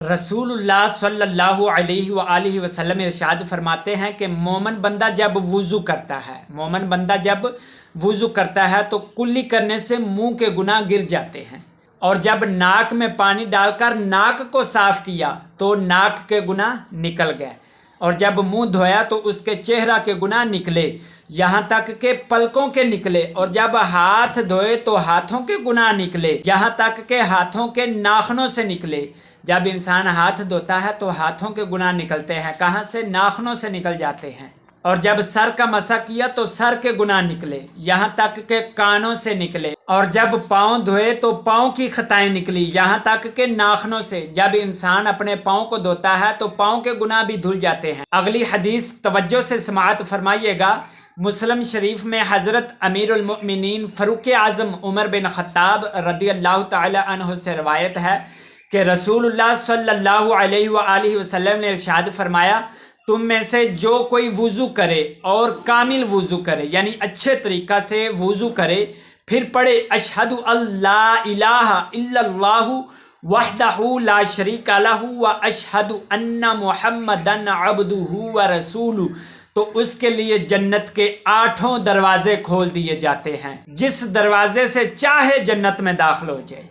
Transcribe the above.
رسول اللہ صلی اللہ علیہ وآلہ وسلم ارشاد فرماتے ہیں کہ مومن بندہ جب وضو کرتا ہے تو کلی کرنے سے منہ کے گناہ گر جاتے ہیں، اور جب ناک میں پانی ڈال کر ناک کو صاف کیا تو ناک کے گناہ نکل گئے، اور جب منہ دھویا تو اس کے چہرہ کے گناہ نکلے یہاں تک کہ پلکوں کے نکلے، اور جب ہاتھ دھوئے تو ہاتھوں کے گناہ نکلے یہاں تک کہ ہاتھوں کے ناخنوں سے نکلے۔ جب انسان ہاتھ دھوتا ہے تو ہاتھوں کے گناہ نکلتے ہیں، کہاں سے؟ ناخنوں سے نکل جاتے ہیں، اور جب سر کا مسح کیا تو سر کے گناہ نکلے یہاں تک کہ کانوں سے نکلے، اور جب پاؤں دھوئے تو پاؤں کی خطائیں نکلی یہاں تک کہ ناخنوں سے۔ جب انسان اپنے پاؤں کو دھوتا ہے تو پاؤں کے گناہ بھی دھل جاتے ہیں۔ اگلی حدیث توجہ سے سماعت فرمائیے گا۔ مسلم شریف میں حضرت امیر المؤمنین فاروق اعظم عمر بن خطاب رضی اللہ تعالی عنہ سے روایت ہے کہ رسول اللہ صلی اللہ علیہ وآلہ وسلم نے ارشاد فرمایا، تم میں سے جو کوئی وضو کرے اور کامل وضو کرے یعنی اچھے طریقہ سے وضو کرے، پھر پڑھے اشہد اللہ الہ الا اللہ وحدہ لا شریک لہ واشہد ان محمدا عبدہ ورسولہ، تو اس کے لیے جنت کے 8 دروازے کھول دیے جاتے ہیں، جس دروازے سے چاہے جنت میں داخل ہو جائے۔